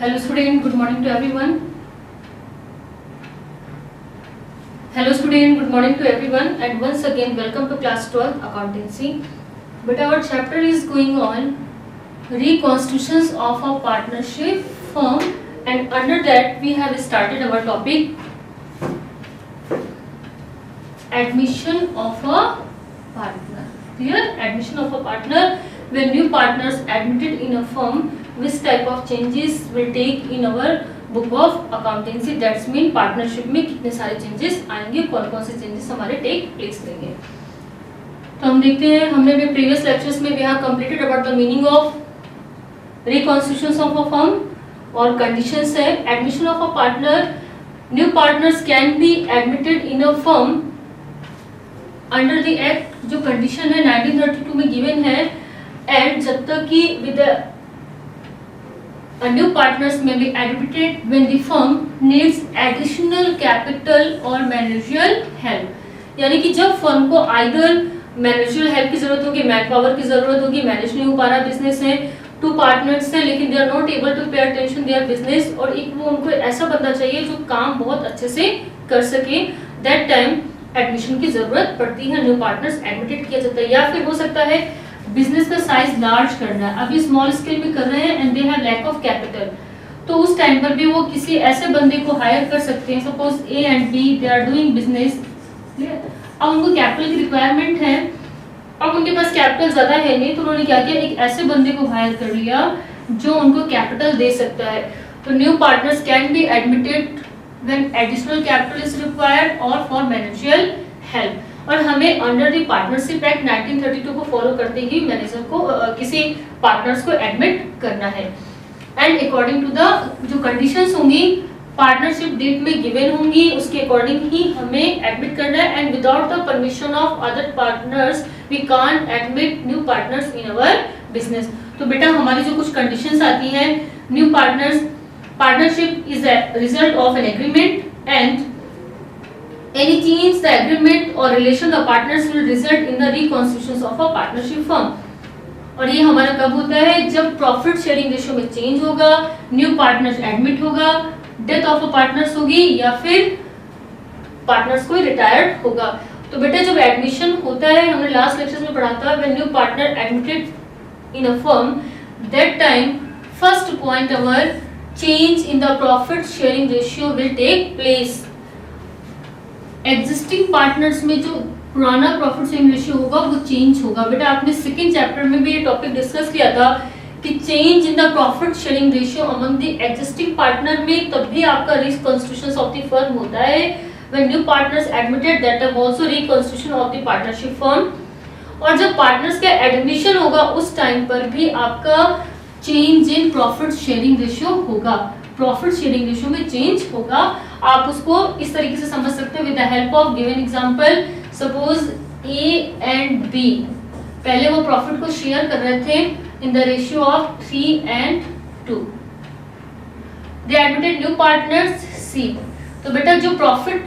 Hello student, good morning to everyone. Hello student, good morning to everyone and once again welcome to class 12 accountancy. But our chapter is going on reconstitutions of a partnership firm and under that we have started our topic admission of a partner. Clear? Admission of a partner. When new partners admitted in a firm, which type of changes will take in our book of accountancy? That's mean partnership में कितने सारे changes आएंगे, कौन कौन से changes हमारे take place करेंगे. तो हम देखते हैं, हमने भी previous lectures में we have completed about the meaning of reconstitutions of a firm और conditions है. Admission of a partner, new partners can be admitted in a firm under the act. जो condition है 1932 में given है and जब तक कि with a new partners may be admitted when the firm needs additional capital or managerial help. यानी कि जब फर्म को either managerial help की जरूरत होगी, मैन पावर की जरूरत होगी, मैनेज नहीं हो पा रहा बिजनेस है, टू पार्टनर्स हैं लेकिन they are not able to pay attention their business और एक वो उनको ऐसा बंदा चाहिए जो काम बहुत अच्छे से कर सके, दैट टाइम एडमिशन की जरूरत पड़ती है, न्यू पार्टनर्स एडमिटेड किया जाता है. या फिर हो सकता है बिजनेस का साइज लार्ज करना है, अभी स्मॉल स्केल में कर रहे हैं and they have lack of capital, तो उस टाइम पर भी वो किसी ऐसे बंदे को हायर कर सकते हैं. Suppose A and B they are doing business, अब उनको कैपिटल की रिक्वायरमेंट है, अब उनके पास कैपिटल ज्यादा है नहीं, तो उन्होंने क्या किया, एक ऐसे बंदे को हायर कर लिया जो उनको कैपिटल दे सकता है. तो new partners can be admitted when additional capital is required और फॉर मैनेजरियल हेल्प. और हमें अंडर द पार्टनरशिप एक्ट 1932 को फॉलो करते ही मैनेजर को किसी पार्टनर्स को एडमिट करना है. एंड अकॉर्डिंग टू द जो कंडीशंस होंगी पार्टनरशिप डेट में गिवन होंगी उसके अकॉर्डिंग ही हमें एडमिट करना है. And without the permission of other partners we can't admit new partners in our business. तो बेटा हमारी जो कुछ कंडीशंस आती हैं, new partners partnership is a result of an agreement and any change the agreement or relation the partners will result in the reconstitution of a partnership firm. और ये हमारा कब होता है, जब प्रॉफिट शेयरिंग रेशियो में चेंज होगा, new partners admit होगा, डेथ ऑफ अ पार्टनर्स होगी या फिर पार्टनर्स कोई रिटायर्ड होगा. तो बेटा जब एडमिशन होता है, हमने लास्ट लेक्चर में पढ़ा था, when new partner admitted in a firm that time first point our change in the profit sharing ratio will take place. Existing partners में जो पुराना प्रॉफिट शेयरिंग रेशियो होगा वो चेंज होगा. बेटा आपने सेकंड चैप्टर में भी ये टॉपिक डिस्कस किया था कि change in the profit sharing ratio among the existing partner में तब भी आपका रिकंस्टिट्यूशन ऑफ द फर्म होता है when new partners admitted that time also reconstitution of the partnership firm. और जब पार्टनर्स का एडमिशन होगा उस टाइम पर भी आपका change in profit sharing ratio होगा, प्रॉफिट शेयरिंग रेशियो में चेंज होगा. आप उसको इस तरीके से समझ सकते हैं with the help of given example. Suppose A and B पहले वो प्रॉफिट को शेयर कर रहे थे in the ratio of 3 and 2. They admitted new partners C. तो बेटा जो प्रॉफिट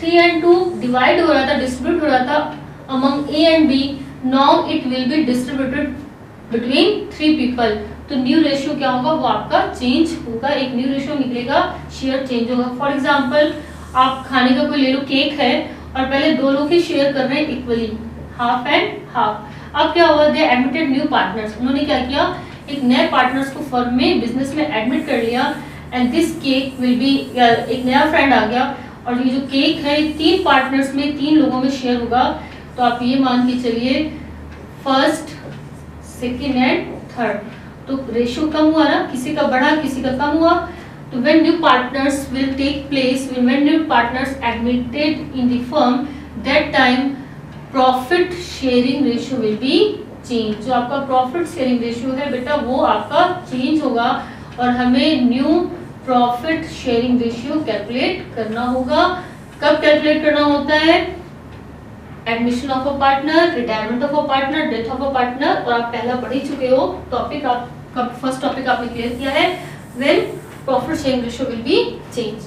3 and 2 डिवाइड हो रहा था, डिस्ट्रीब्यूट हो रहा था among A and B, now it will be distributed between 3 people. तो न्यू रेशियो क्या होगा, वो आपका चेंज होगा, एक न्यू रेशियो निकलेगा, शेयर चेंज होगा. फॉर एग्जांपल आप खाने का कोई ले लो, केक है और पहले दो लोग ही शेयर कर रहे हैं इक्वली, हाफ एंड हाफ. अब क्या हुआ, दे एडमिटेड न्यू पार्टनर्स, उन्होंने क्या किया, एक नए पार्टनर्स को फर्म में बिजनेस में एडमिट कर लिया and this cake will be, एक नया फ्रेंड आ गया और ये जो केक है 3 पार्टनर्स में 3 लोगों में शेयर होगा. तो आप ये मान के चलिए फर्स्ट, सेकेंड एंड थर्ड, तो रेशियो कम हुआ ना, किसी का बढ़ा किसी का कम हुआ. तो when new partners will take place, when new partners admitted in the firm that time profit sharing ratio will be change. जो आपका प्रॉफिट शेयरिंग रेशियो है बेटा वो आपका चेंज होगा और हमें new profit sharing ratio calculate करना होगा. कब कैलकुलेट करना होता है, admission of a partner, retirement of a partner, death of a partner. और आप पहला पढ़ ही चुके हो टॉपिक, आपका फर्स्ट टॉपिक आपने क्लियर किया है, when profit sharing ratio will be change.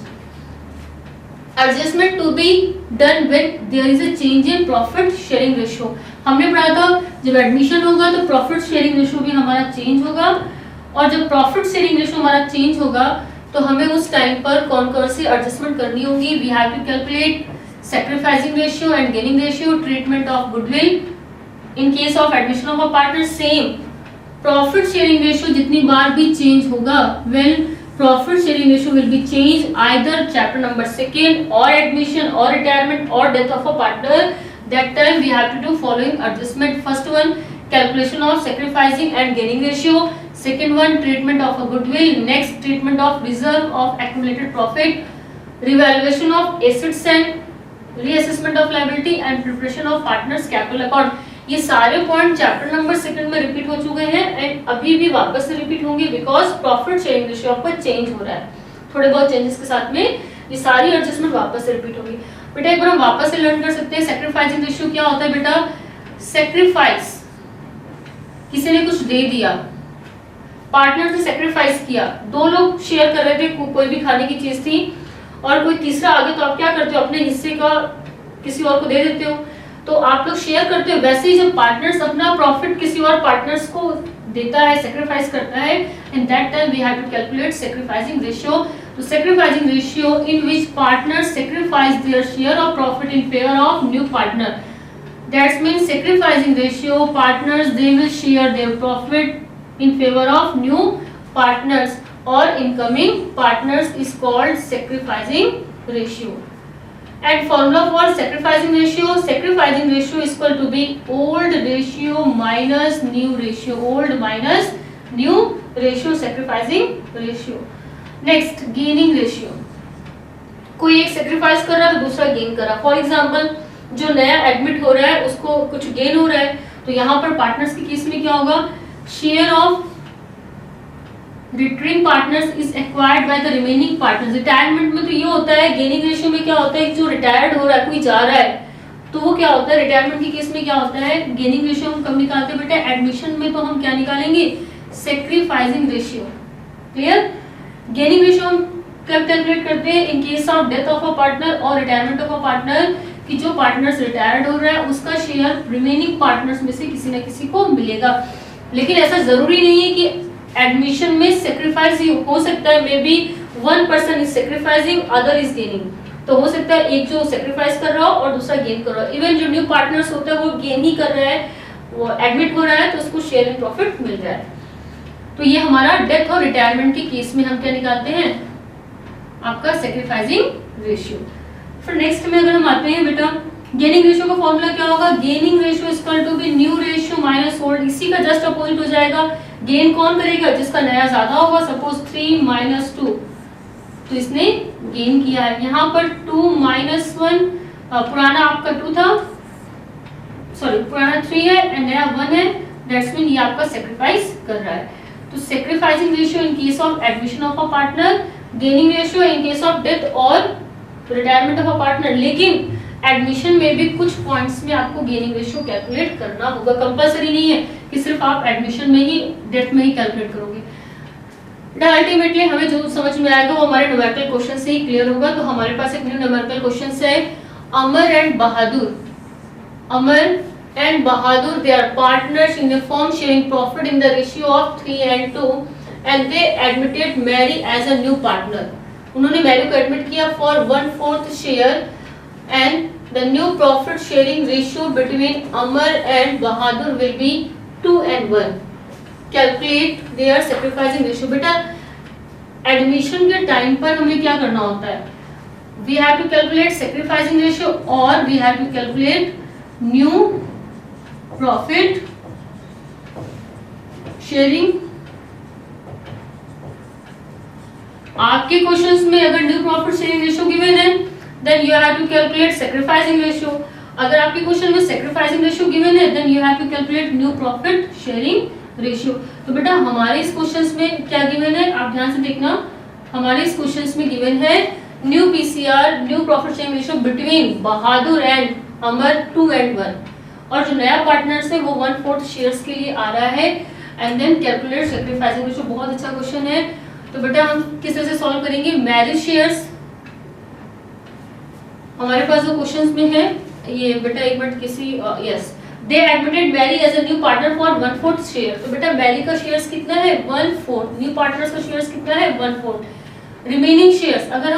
Adjustment to be done when there is a change in profit sharing ratio. हमने पढ़ा था जब एडमिशन होगा तो प्रॉफिट शेयरिंग रेशियो भी हमारा चेंज होगा और जब प्रॉफिट शेयरिंग रेशियो हमारा चेंज होगा तो हमें उस टाइम पर कौन कौन सी एडजस्टमेंट करनी होगी. We have to calculate sacrificing ratio and gaining ratio, treatment of goodwill in case of admission of a partner. Same profit sharing ratio जितनी बार भी चेंज होगा, well profit sharing ratio will be changed either chapter number 2 or admission or retirement or death of a partner. That time we have to do following adjustment. First one, calculation of sacrificing and gaining ratio. Second one, treatment of a goodwill. Next, treatment of reserve of accumulated profit, revaluation of assets and reassessment of liability and preparation of partners capital account. ये सारे point chapter number 2 में repeat हो चुके हैं and अभी भी वापस से रिपीट होंगे बिकॉज प्रॉफिट शेयरिंग रेशियो आपका चेंज हो रहा है. थोड़े बहुत चेंजेस के साथ में ये सारी एडजस्टमेंट वापस से रिपीट होगी. बेटा एक बार हम वापस से लर्न कर सकते हैं सैक्रिफाइसिंग रेशियो क्या होता है. बेटा सैक्रिफाइस, किसी ने कुछ दे दिया, पार्टनर ने सैक्रिफाइस किया, दो लोग शेयर कर रहे थे, कोई भी खाने की चीज थी और कोई तीसरा आ गया तो आप क्या करते हो, अपने हिस्से का किसी और को दे देते हो. तो आप लोग शेयर करते हो. वैसे ही जब पार्टनर्स अपना प्रॉफिट किसी और पार्टनर्स को देता है, सैक्रिफाइस करता है, in that time we have to calculate sacrificing ratio. तो sacrificing ratio in which partners sacrifice their share of profit in favour of new partner. That's mean sacrificing ratio partners they will share their profit in favour of new partners और incoming partners is called sacrificing ratio. And formula for sacrificing ratio is equal to be old ratio minus new ratio. Old minus new ratio, sacrificing ratio. Next, gaining ratio. कोई एक sacrifice कर रहा है तो दूसरा gain कर रहा है. For example, जो नया admit हो रहा है उसको कुछ gain हो रहा है, तो यहाँ पर partners की केस में क्या होगा, share of returning partners is acquired by the remaining partners. Retirement में तो ये होता है, गेनिंग रेशियो में क्या होता है, जो रिटायर्ड हो रहा है, कोई जा रहा है तो वो क्या होता है, रिटायरमेंट की केस में क्या होता है, गेनिंग रेशियो हम कब निकालते हैं बेटा, एडमिशन में तो हम क्या निकालेंगे, sacrificing ratio. Clear. Gaining ratio हम कब कैलकुलेट करते हैं, इन case of death of a partner और रिटायरमेंट ऑफ अ पार्टनर, कि जो पार्टनर्स रिटायर्ड हो रहा है उसका शेयर रिमेनिंग पार्टनर्स में से किसी न किसी को मिलेगा. लेकिन ऐसा जरूरी नहीं है कि एडमिशन में सेक्रीफाइस ही हो सकता है. May be one person is sacrificing, other is gaining. तो हो सकता है एक जो सेक्रीफाइस कर रहा हो और दूसरा गेन कर रहा हो. इवन जो न्यू पार्टनर्स होता है वो गेन ही कर रहा है, वो एडमिट हो रहा है तो उसको शेयर इन प्रॉफिट मिल रहा है. तो ये हमारा डेथ और रिटायरमेंट के केस में हम क्या निकालते हैं, आपका सेक्रीफाइसिंग रेशियो. फिर नेक्स्ट में अगर हम आते हैं बेटा, गेनिंग रेशियो का फॉर्मूला क्या होगा, gaining ratio is equal to be new ratio minus old. इसी का जस्ट अपोजिट हो जाएगा. गेन कौन करेगा, जिसका नया ज्यादा होगा. सपोज 3 - 2, तो इसने गेन किया है. यहाँ पर 2 - 1, पुराना आपका 2 था, सॉरी पुराना 3 है एंड नया 1 है. दैट्स मीन ये आपका सेक्रीफाइस कर रहा है. तो sacrificing ratio in case of admission of a partner, gaining ratio in case of death और रिटायरमेंट ऑफ अ पार्टनर. लेकिन एडमिशन में भी कुछ पॉइंट्स में आपको गेनिंग रेशियो कैलकुलेट करना होगा. कंपलसरी नहीं है कि सिर्फ आप एडमिशन में ही, डेथ में ही कैलकुलेट करोगे. अल्टीमेटली हमें जो समझ में आएगा वो हमारे न्यूमेरिकल क्वेश्चन से ही क्लियर होगा. तो हमारे पास एक न्यू न्यूमेरिकल क्वेश्चन है, Amar and Bahadur. Amar and Bahadur they are partners in a firm sharing profit in the ratio of 3:2 and they admitted Mary as a new partner. उन्होंने मैरी को एडमिट किया for 1/4 share and the new profit sharing ratio between Amar and Bahadur will be 2:1. Calculate their sacrificing ratio. बेटा admission के time पर हमें क्या करना होता है, we have to calculate sacrificing ratio और we have to calculate new profit sharing. आपके क्वेश्चंस में अगर new profit sharing ratio given है then you have to calculate sacrificing ratio. अगर आपके क्वेश्चन में sacrificing ratio given है then you have to calculate new profit sharing ratio. तो बेटा हमारे इस क्वेश्चंस में क्या given है, आप ध्यान से देखना. हमारे इस क्वेश्चंस में given है new PCR, new profit sharing ratio between Bahadur and अमर 2:1. और जो नया पार्टनर्स है वो 1/4 शेयर्स के लिए आ रहा है. And then calculate sacrificing ratio. बहुत अच्छा क्वेश्चन है. तो बेटा हम किस तरह से सॉल्व करेंगे, मैरिज शेयर्स हमारे पास जो क्वेश्चंस में है, ये बेटा एक मिनट किसी yes they admitted Mary as a new partner for 1/4 share. तो बेटा मैरी का शेयर्स कितना है 1/4, न्यू पार्टनर्स का शेयर्स कितना है 1/4। रिमेनिंग शेयर्स अगर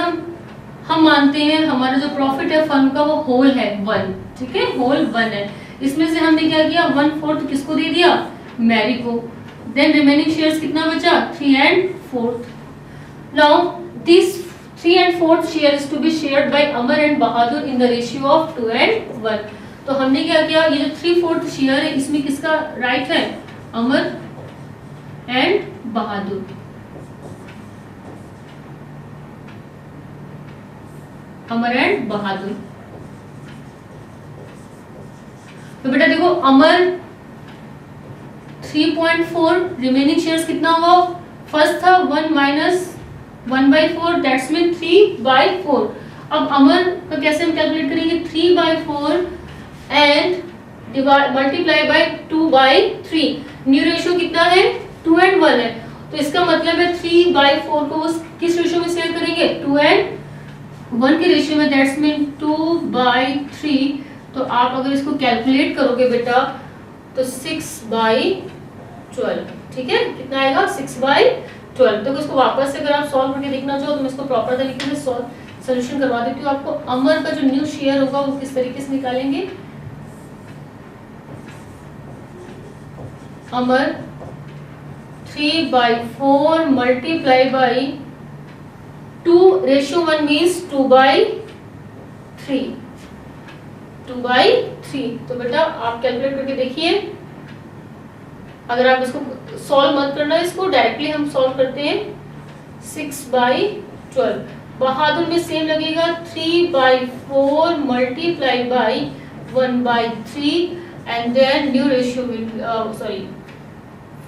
हम मानते हैं हमारा जो प्रॉफिट है फर्म का वो होल है 1, ठीक है, होल 1 है, इसमें से हमने क्या किया 1/4 किसको दे दिया मैरी को। देन रिमेनिंग शेयर्स कितना बचा 3/4। Now this 3/4 share is to be shared by Amar and Bahadur in the ratio of 2:1। तो हमने क्या किया, ये जो 3/4 शेयर है इसमें किसका राइट है अमर एंड बहादुर। अमर एंड बहादुर। तो बेटा देखो अमर 3.4, रिमेनिंग शेयर्स कितना हुआ, फर्स्ट था 1 माइनस 1/4 दैट्स मीन 3/4। अब अमर का कैसे हम कैलकुलेट करेंगे 3/4 and multiply by 2/3। New ratio कितना है 2:1 है, तो इसका मतलब है 3/4 को किस रेशियो में शेयर करेंगे 2:1 के रेशियो में, दैट्स मीन 2/3। तो आप अगर इसको कैलकुलेट करोगे बेटा तो 6/12, ठीक है, कितना आएगा 6/12। तो इसको वापस से अगर आप सॉल्व करके देखना चाहो तो मैं इसको प्रॉपर तरीके से सॉल्यूशन करवा देती हूँ आपको। अमर का जो न्यू शेयर होगा वो किस तरीके से निकालेंगे, अमर 3/4 मल्टीप्लाई बाई 2:1 मीन्स 2/3। तो बेटा आप कैलकुलेट करके देखिए, अगर आप इसको सॉल्व मत करना, इसको डायरेक्टली हम सॉल्व करते हैं 6/12। बहादुर में सेम लगेगा 3/4 multiply by 1/3 and then new ratio will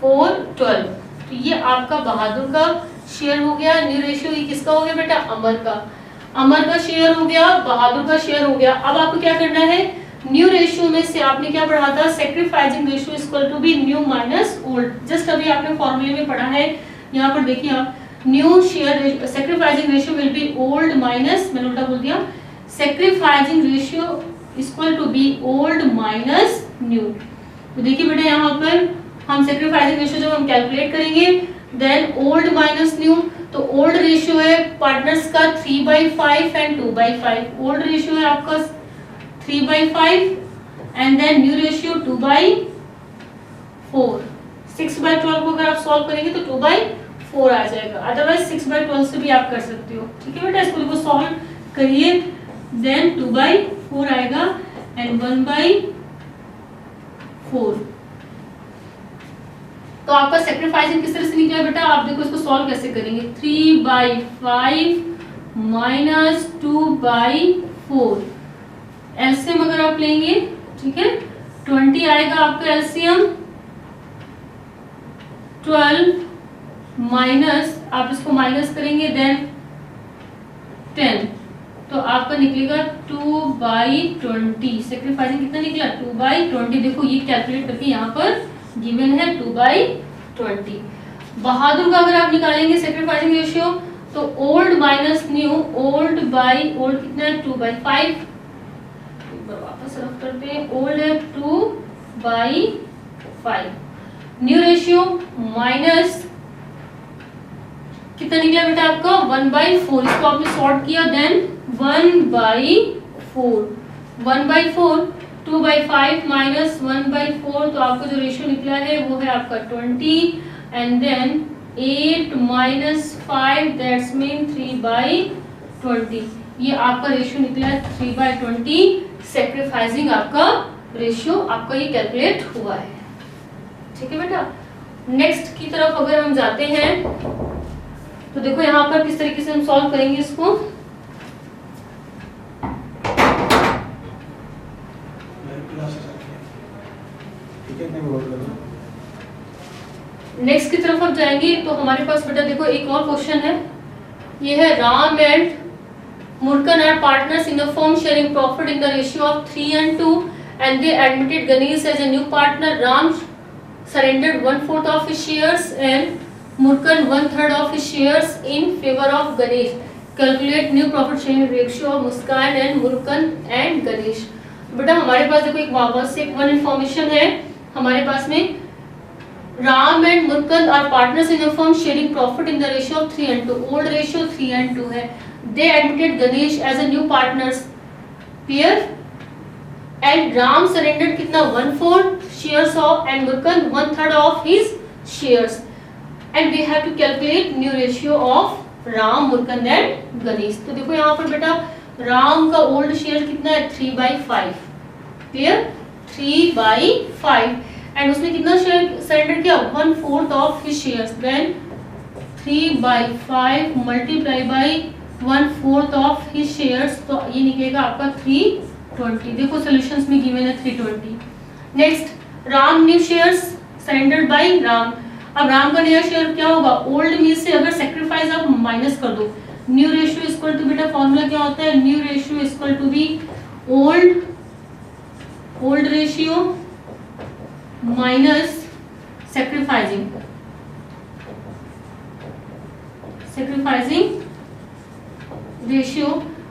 4/12। तो ये आपका बहादुर का शेयर हो गया। न्यू रेशियो ये किसका हो गया बेटा अमर का। अमर का शेयर हो गया, बहादुर का शेयर हो गया। अब आपको क्या करना है, न्यू रेशियो में से आपने क्या पढ़ा था, sacrificing ratio equal to be new minus old. Just अभी आपने फॉर्मूले में पढ़ा है, यहाँ पर देखिए आप, new share sacrificing ratio will be old minus, मैंने उल्टा बोल दिया, sacrificing ratio equal to be old minus new. तो देखिए बेटा यहाँ पर हम सैक्रिफाइसिंग रेशियो जब हम कैलकुलेट करेंगे देन ओल्ड माइनस न्यू, तो ओल्ड रेशियो है पार्टनर्स का 3/5 एंड 2/5। ओल्ड रेशियो है आपका 3/5 एंड देन न्यू रेशियो 2/4। 6/12 को अगर आप सॉल्व करेंगे तो 2/4 आ जाएगा, अदरवाइज 6/12 से भी आप कर सकते हो। ठीक है बेटा, इसको सॉल्व करिए, देन 2/4 आएगा एंड 1/4। तो आपका सैक्रिफाइसिंग किस तरह से निकला बेटा, आप देखो इसको सॉल्व कैसे करेंगे। 3/5 माइनस 2/4 एलसीएम अगर आप लेंगे, ठीक है, 20 आएगा आपका एलसीएम। 12 माइनस, आप इसको माइनस करेंगे देन 10, तो आपका निकलेगा 2/20। सैक्रिफाइसिंग कितना निकला 2/20। देखो ये कैलकुलेट करके यहाँ पर गिवन है 2/20। बहादुर का अगर आप निकालेंगे सैक्रिफाइसिंग रेशियो तो old minus new, old by old कितना है 2/5। एक बार वापस रफ करते हैं, ओल्ड है 2/5। न्यू रेशियो माइनस कितना निकला बेटा आपका 1/4। इसको आपने सॉर्ट किया देन 1/4। 1/4 2/5 माइनस 1/4, तो आपका जो रेशियो निकला है वो है आपका 20 and then 8 minus 5 that's mean 3/20। ये आपका रेशियो निकला है 3/20। सैक्रिफाइसिंग आपका रेशियो आपका ये कैलकुलेट हुआ है। ठीक है बेटा, नेक्स्ट की तरफ अगर हम जाते हैं तो देखो यहाँ पर किस तरीके से हम सॉल्व करेंगे इसको। नेक्स्ट की तरफ हम जाएंगे तो हमारे पास बेटा देखो एक और क्वेश्चन है, ये है Ram and Murkan are partners in a firm sharing profit in the ratio of 3:2 and they admitted Ganesh as a new partner. Ram surrendered 1/4 of his shares and Murkan 1/3 of his shares in favor of Ganesh. Calculate new profit sharing ratio of Muskan and Murkan and Ganesh. बेटा हमारे पास देखो एक वापस से one information है हमारे पास में, Ram and Murkand are partners in a firm sharing profit in the ratio of 3:2, old ratio 3:2 है। They admitted Ganesh as a new partners pair and Ram surrendered कितना 1/4 shares of and Murkand 1/3 of his shares and we have to calculate new ratio of Ram Murkand and Ganesh. तो देखो यहाँ पर बेटा राम का old share कितना है 3/5, क्लियर 3/5 एंड उसने कितना शेयर सरेंडर किया 1/4 of his shares, then 3/5 multiply by 1/4 of his shares, तो ये निकलेगा आपका 320। देखो सॉल्यूशंस में गिवन है 320। Next Ram new shares surrendered by Ram, अब राम का नया शेयर क्या होगा, ओल्ड में से अगर सेक्रीफाइस आप माइनस कर दो, न्यू रेशियो इक्वल टू बेटा फॉर्मूला क्या होता है, new ratio equal to be old ratio minus sacrificing ratio.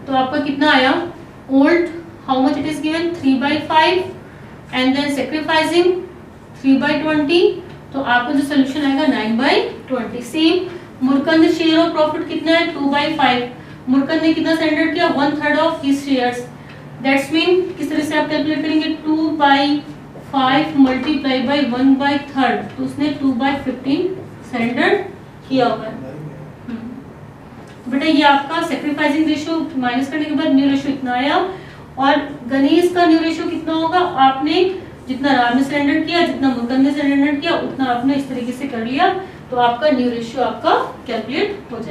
तो आपका कितना आया, old how much it is given 3/5 and then sacrificing 3/20, तो आपका जो सोल्यूशन आएगा 9/20। Same Murkand share of profit कितना है 2/5, मुरकंद ने कितना सरेंडर किया 1/3 of his shares, that's mean किस तरह से आप कैलकुलेट करेंगे 2/5 मल्टीप्लाई बाय 1/3, तो उसने 2/15 सरेंडर किया होगा। बेटा ये आपका सेक्रीफाइसिंग रेशियो माइनस करने के बाद न्यू रेशियो इतना आया, और गणेश का न्यू रेशियो कितना होगा, आपने जितना राम ने सरेंडर किया जितना मुरकंद ने सरेंडर किया उतना आपने इस तरीके से कर लिया, तो आपका न्यू रेशियो आपका कैलकुलेट हो जाएगा।